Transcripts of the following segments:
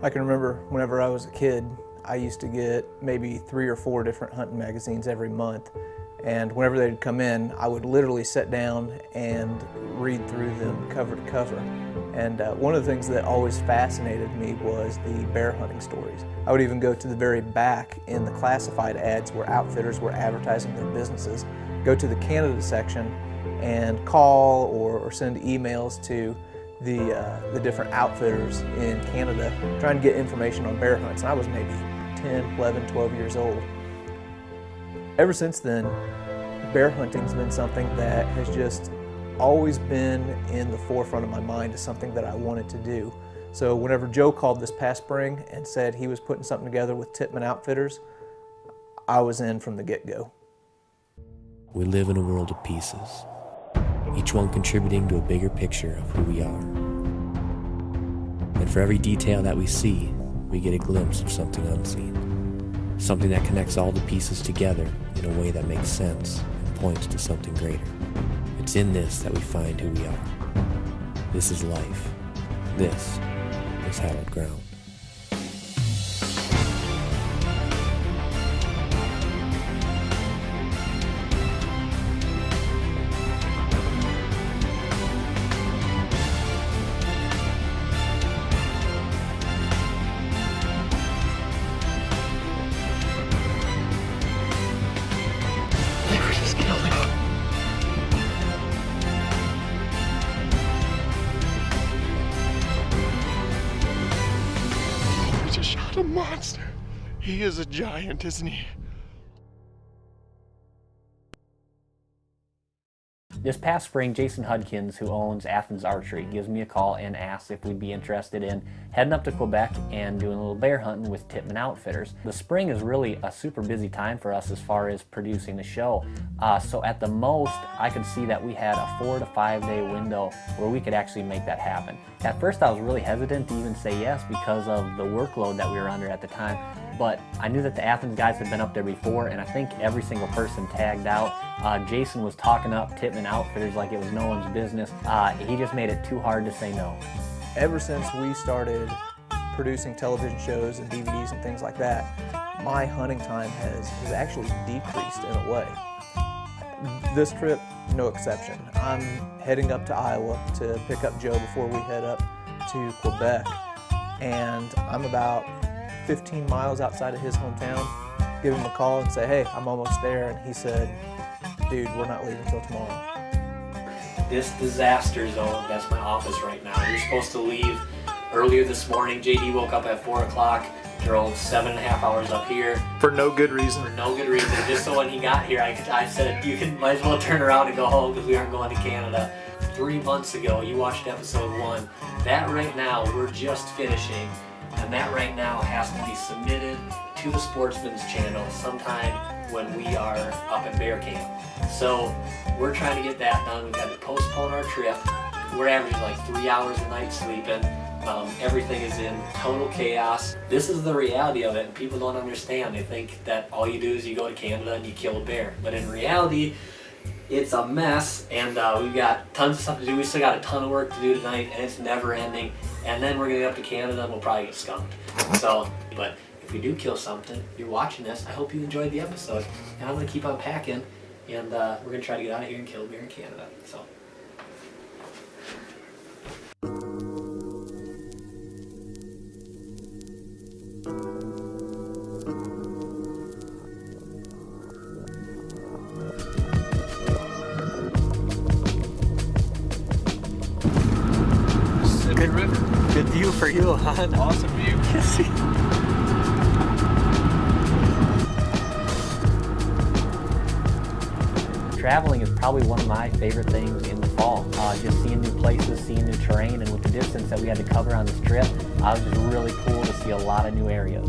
I can remember whenever I was a kid, I used to get maybe 3 or 4 different hunting magazines every month. And whenever they'd come in, I would literally sit down and read through them cover to cover. And one of the things that always fascinated me was the bear hunting stories. I would even go to the very back in the classified ads where outfitters were advertising their businesses, go to the Canada section and call or send emails to the different outfitters in Canada trying to get information on bear hunts. And I was maybe 10, 11, 12 years old. Ever since then, bear hunting's been something that has just always been in the forefront of my mind as something that I wanted to do. So whenever Joe called this past spring and said he was putting something together with Tippmann Outfitters, I was in from the get-go. We live in a world of pieces, each one contributing to a bigger picture of who we are. And for every detail that we see, we get a glimpse of something unseen, something that connects all the pieces together in a way that makes sense and points to something greater. It's in this that we find who we are. This is life. This is hallowed ground. A monster. He is a giant, isn't he? This past spring, Jason Hudkins, who owns Athens Archery, gives me a call and asks if we'd be interested in heading up to Quebec and doing a little bear hunting with Tippmann Outfitters. The spring is really a super busy time for us as far as producing the show. So at the most, I could see that we had a 4 to 5 day window where we could actually make that happen. At first, I was really hesitant to even say yes because of the workload that we were under at the time. But I knew that the Athens guys had been up there before, and I think every single person tagged out. Jason was talking up Tippmann Outfitters like it was no one's business. He just made it too hard to say no. Ever since we started producing television shows and DVDs and things like that, my hunting time has actually decreased in a way. This trip, no exception. I'm heading up to Iowa to pick up Joe before we head up to Quebec, and I'm about 15 miles outside of his hometown. Give him a call and say, hey, I'm almost there, and he said, dude, we're not leaving until tomorrow. This disaster zone, that's my office right now. You're supposed to leave earlier this morning. JD woke up at 4 o'clock, drove 7.5 hours up here. For no good reason. For no good reason, just so when he got here, I said, might as well turn around and go home because we aren't going to Canada. 3 months ago, you watched episode 1. That right now, we're just finishing. And that right now has to be submitted to the Sportsman's channel sometime when we are up at bear camp. So we're trying to get that done. We've got to postpone our trip. We're averaging like 3 hours a night sleeping. Everything is in total chaos. This is the reality of it, and people don't understand. They think that all you do is you go to Canada and you kill a bear. But in reality, it's a mess, and we've got tons of stuff to do. We still got a ton of work to do tonight, and it's never ending. And then we're gonna get up to Canada and we'll probably get skunked. So, but if we do kill something, you're watching this, I hope you enjoyed the episode. And I'm gonna keep on packing, and we're gonna try to get out of here and kill a bear in Canada. So. Good river. Good view for you, huh? Awesome view. Traveling is probably one of my favorite things in the fall. Just seeing new places, seeing new terrain, and with the distance that we had to cover on this trip, it was just really cool to see a lot of new areas.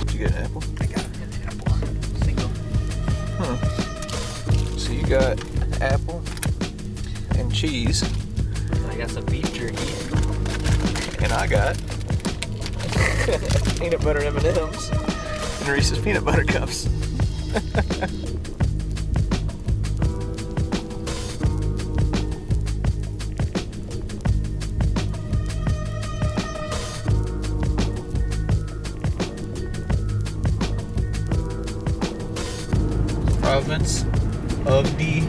Did you get an apple? I got an apple. Single. So you got apple and cheese, I got some beef jerky. and I got peanut butter M&Ms and Reese's peanut butter cups. province of the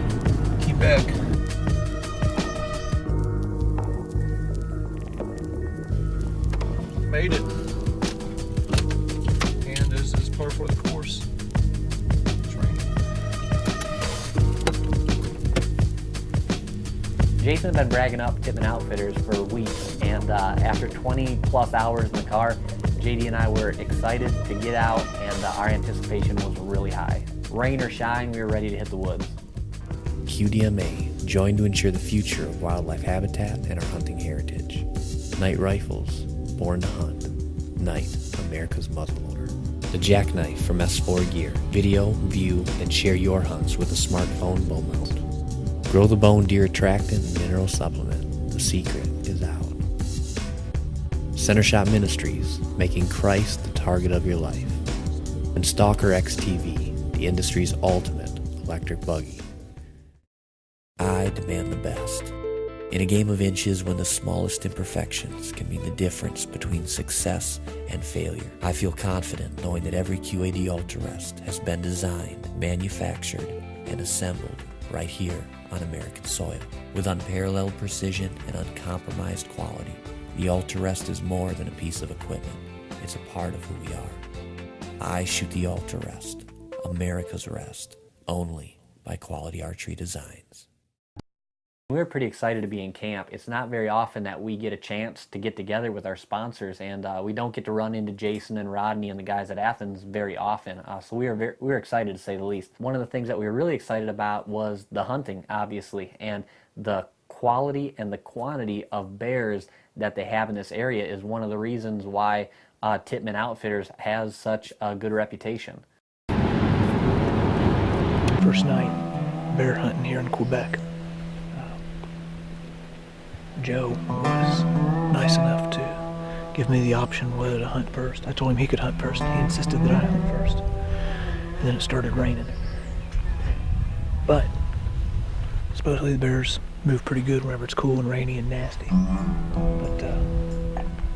Quebec. Made it. And this is par for the course. It's raining. Jason had been bragging up Tippmann Outfitters for weeks, and after 20 plus hours in the car, JD and I were excited to get out, and our anticipation was really high. Rain or shine, we were ready to hit the woods. QDMA joined to ensure the future of wildlife habitat and our hunting heritage. Night Rifles, born to hunt. Night, America's muzzleloader. The Jackknife from S4 Gear. Video, view, and share your hunts with a smartphone bow mount. Grow the Bone Deer Attractant and Mineral Supplement. The secret is out. Center Shot Ministries, making Christ the target of your life. And Stalker XTV, the industry's ultimate electric buggy. I demand the best. In a game of inches, when the smallest imperfections can mean the difference between success and failure, I feel confident knowing that every QAD Ultra-Rest has been designed, manufactured, and assembled right here on American soil. With unparalleled precision and uncompromised quality, the Ultra-Rest is more than a piece of equipment. It's a part of who we are. I shoot the Ultra-Rest, America's Rest, only by Quality Archery Designs. We were pretty excited to be in camp. It's not very often that we get a chance to get together with our sponsors, and we don't get to run into Jason and Rodney and the guys at Athens very often. So we were excited, to say the least. One of the things that we were really excited about was the hunting, obviously, and the quality and the quantity of bears that they have in this area is one of the reasons why Tippmann Outfitters has such a good reputation. First night bear hunting here in Quebec. Joe was nice enough to give me the option whether to hunt first. I told him he could hunt first. He insisted that I hunt first. And then it started raining. But supposedly the bears move pretty good whenever it's cool and rainy and nasty. But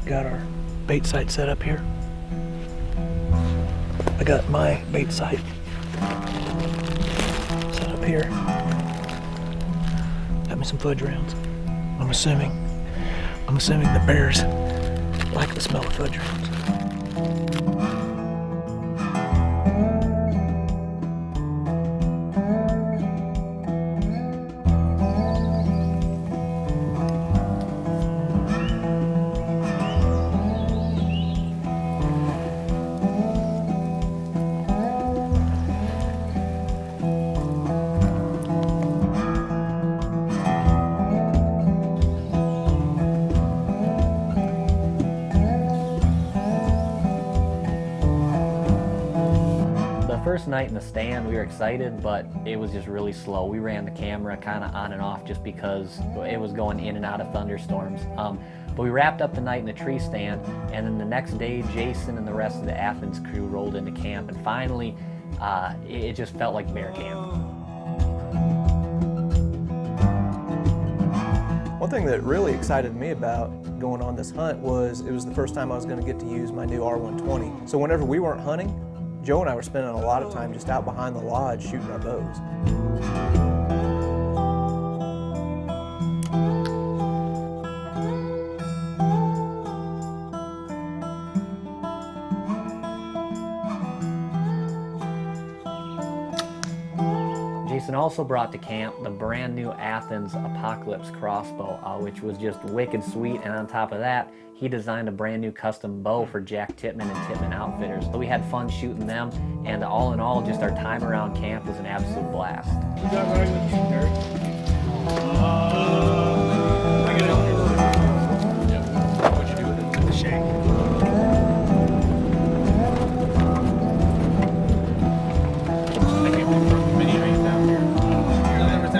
got our bait site set up here. I got my bait site set up here. Got me some fudge rounds. I'm assuming the bears like the smell of fudge rounds. First night in the stand, we were excited, but it was just really slow. We ran the camera kind of on and off just because it was going in and out of thunderstorms. But we wrapped up the night in the tree stand, and then the next day, Jason and the rest of the Athens crew rolled into camp, and finally, it just felt like bear camp. One thing that really excited me about going on this hunt was it was the first time I was going to get to use my new R120. So whenever we weren't hunting, Joe and I were spending a lot of time just out behind the lodge shooting our bows. Jason also brought to camp the brand new Athens Apocalypse crossbow, which was just wicked sweet, and on top of that, he designed a brand new custom bow for Jack Tippmann and Tippmann Outfitters. So we had fun shooting them, and all in all, just our time around camp was an absolute blast. You got right with you, Derek? I get it out there. Yep. What'd you do with it? With the shank. I came from many rains down here.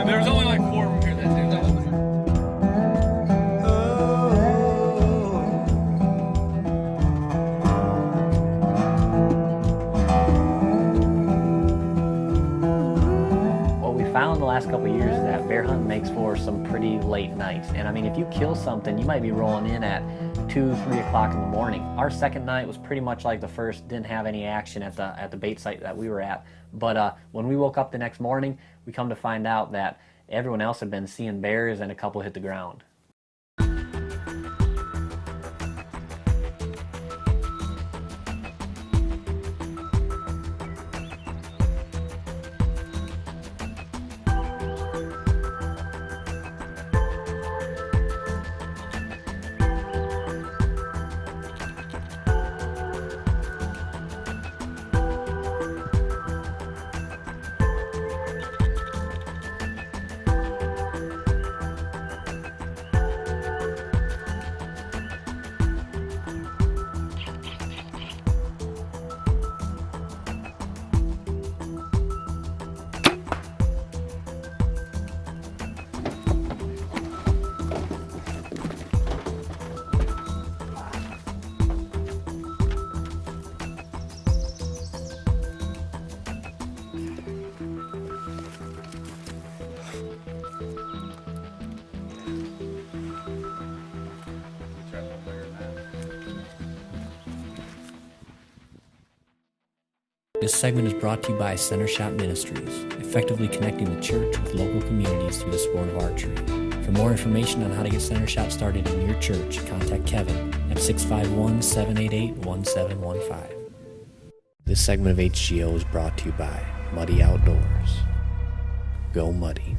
There was only like 4 of them here that day. That was found the last couple of years is that bear hunting makes for some pretty late nights. And I mean, if you kill something, you might be rolling in at 2, 3 o'clock in the morning. Our second night was pretty much like the first, didn't have any action at the bait site that we were at. But when we woke up the next morning, we come to find out that everyone else had been seeing bears and a couple hit the ground. This segment is brought to you by Center Shot Ministries, effectively connecting the church with local communities through the sport of archery. For more information on how to get Center Shot started in your church, contact Kevin at 651-788-1715. This segment of HGO is brought to you by Muddy Outdoors. Go Muddy.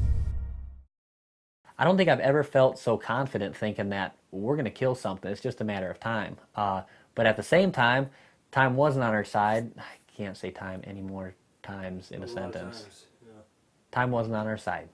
I don't think I've ever felt so confident thinking that we're going to kill something. It's just a matter of time. But at the same time, time wasn't on our side. I can't say time any more times in a sentence. Yeah. Time wasn't on our side.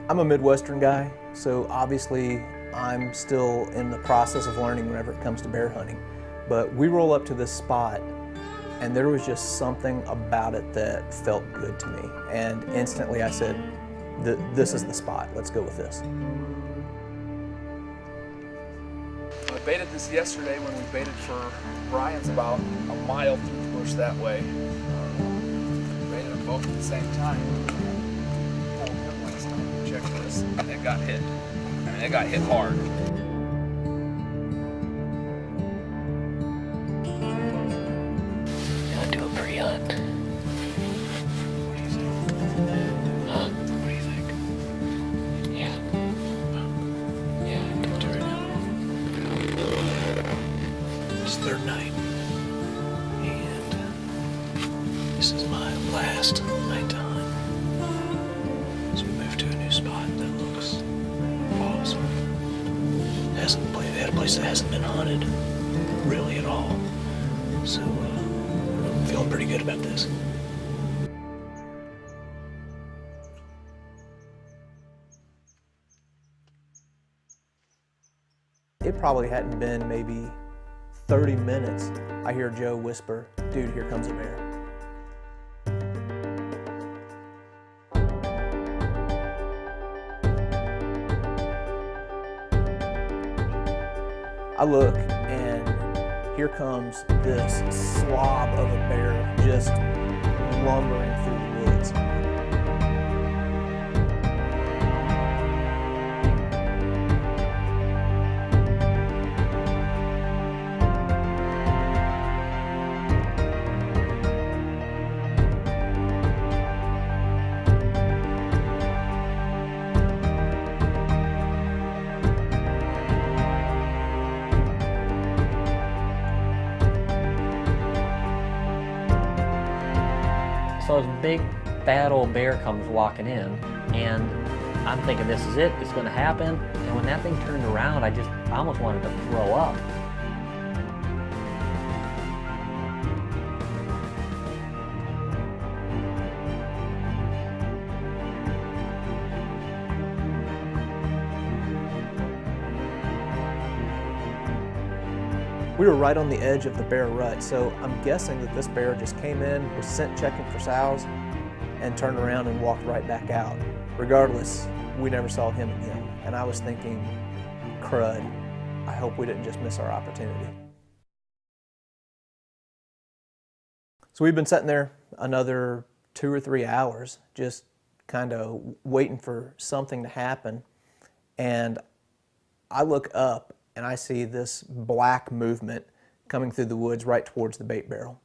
I'm a Midwestern guy, so obviously I'm still in the process of learning whenever it comes to bear hunting. But we roll up to this spot and there was just something about it that felt good to me. And instantly I said, this is the spot, let's go with this. I baited this yesterday when we baited for Brian's about a mile through the bush that way. Baited them both at the same time. Check this, and it got hit. I mean, it got hit hard. Gonna do a pre-hunt. What do you think? Huh? What do you think? Yeah. Yeah, I told you right now. It's third night. And this is my last night to hunt. So we moved to a new spot that looks awesome. They had a place that hasn't been hunted really at all. So I'm feeling pretty good about this. It probably hadn't been maybe 30 minutes, I hear Joe whisper, dude, here comes a bear. I look and here comes this slob of a bear just lumbering through the woods. So this big, fat old bear comes walking in, and I'm thinking this is it, it's gonna happen. And when that thing turned around, I almost wanted to throw up. We were right on the edge of the bear rut, so I'm guessing that this bear just came in, was sent checking for sows, and turned around and walked right back out. Regardless, we never saw him again, and I was thinking, crud, I hope we didn't just miss our opportunity. So we've been sitting there another 2 or 3 hours, just kind of waiting for something to happen, and I look up and I see this black movement coming through the woods right towards the bait barrel.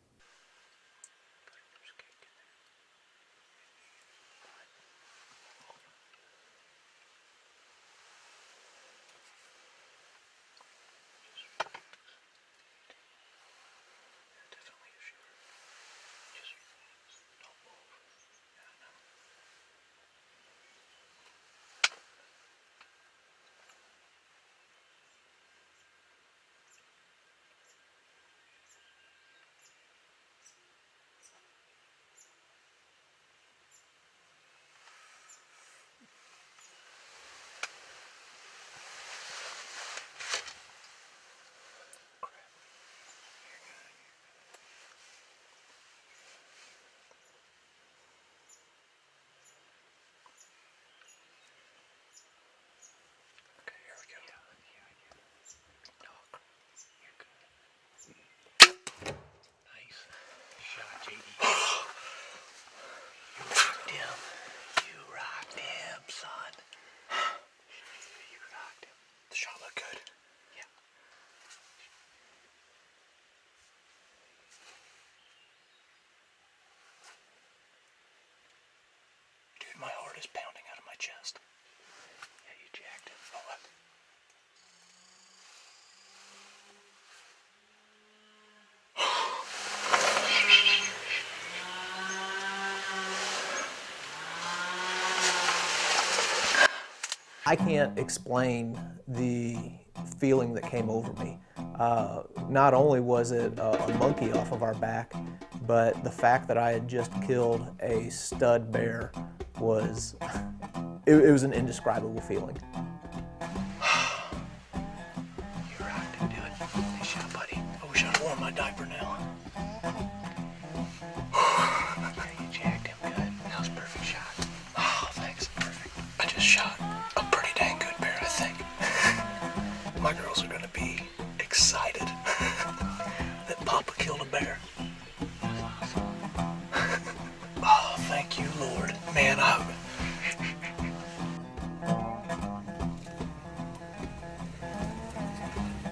My heart is pounding out of my chest. Yeah, you jacked it. Oh, what? I can't explain the feeling that came over me. Not only was it a monkey off of our back, but the fact that I had just killed a stud bear was, it was an indescribable feeling. You're right, dude, do it. Nice shot, buddy. I wish I'd worn my diaper now. You jacked him good. That was a perfect shot. Oh, thanks. Perfect. I just shot a pretty dang good bear, I think. My girls are gonna be excited that Papa killed a bear. Oh, thank you, Lord. Man,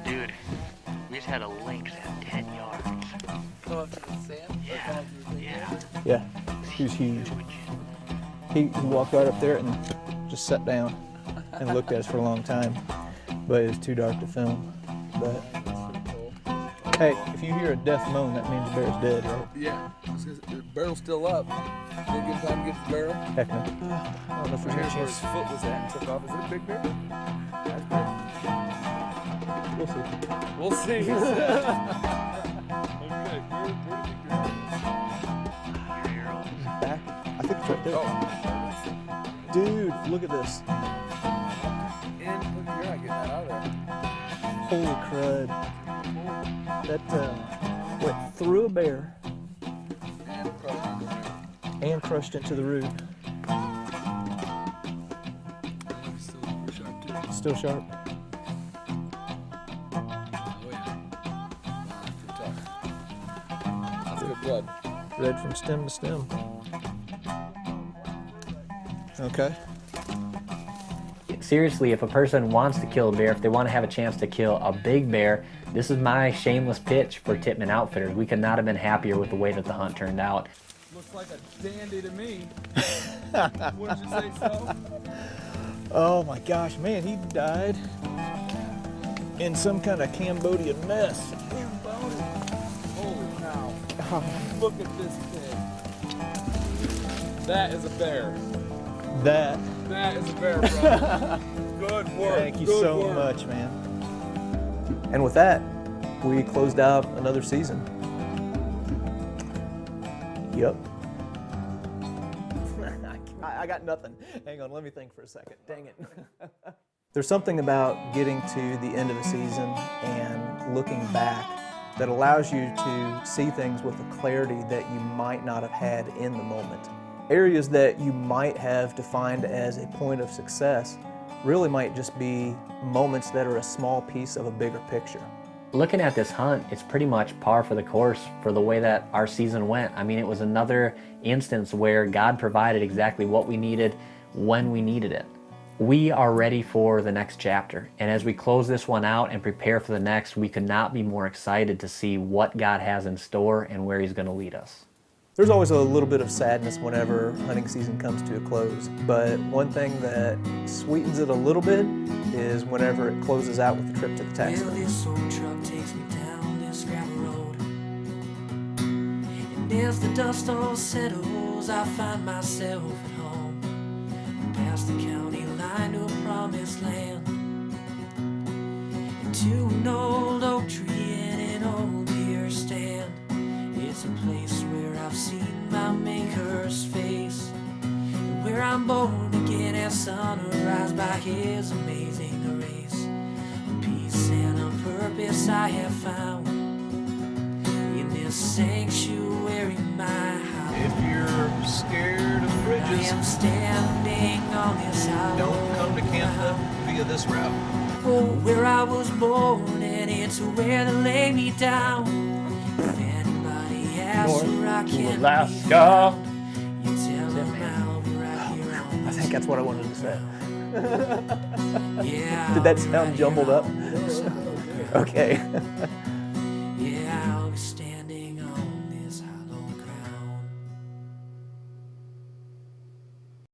Dude, we just had a lynx at 10 yards. Come up to the sand? Yeah, yeah. Yeah, he was huge. He walked right up there and just sat down and looked at us for a long time, but it was too dark to film. But hey, if you hear a death moan, that means the bear's dead, right? Yeah. The barrel's still up. Didn't give time to get the barrel. Heck no. I don't know if we Here's got a where his chance. foot was at and took off. Is it a big bear? That's big. We'll see. We'll see. He said. Okay, where did he go? Back. I think it's right there. Oh. Dude, look at this. And look, you're not getting that out of there. Holy crud. That went through a bear and crushed into the root. Still sharp. Oh, yeah. Wow, tough. That's good blood. Red from stem to stem. Okay. Seriously, if a person wants to kill a bear, if they want to have a chance to kill a big bear, this is my shameless pitch for Tippmann Outfitters. We could not have been happier with the way that the hunt turned out. Looks like a dandy to me. Wouldn't you say so? Oh my gosh, man, he died in some kind of Cambodian mess. Holy cow. Look at this thing. That is a bear. That. That is a bear, bro. Good work. Thank you Good so work. much, man. And with that, we closed out another season. Yep. I got nothing. Hang on, let me think for a second. Dang it. There's something about getting to the end of a season and looking back that allows you to see things with a clarity that you might not have had in the moment. Areas that you might have defined as a point of success really might just be moments that are a small piece of a bigger picture. Looking at this hunt, it's pretty much par for the course for the way that our season went. I mean, it was another instance where God provided exactly what we needed when we needed it. We are ready for the next chapter. And as we close this one out and prepare for the next, we could not be more excited to see what God has in store and where He's going to lead us. There's always a little bit of sadness whenever hunting season comes to a close, but one thing that sweetens it a little bit is whenever it closes out with a trip to the tax Well, stand. this old truck takes me down this gravel road, and as the dust all settles, I find myself at home, past the county line to a promised land, and to an old oak tree and an old deer stand. It's a place where I've seen my Maker's face, and where I'm born again as sunrise by His amazing grace. A peace and a purpose I have found in this sanctuary, my house. If you're scared of I bridges, am standing on this island. don't come to Canada via this route. Oh, where I was born, and it's where they lay me down. If anybody asks where I can be found, you tell them I'll be right here on I think that's what I wanted to say. Yeah, Did that I'll be sound right jumbled here up? on this Okay.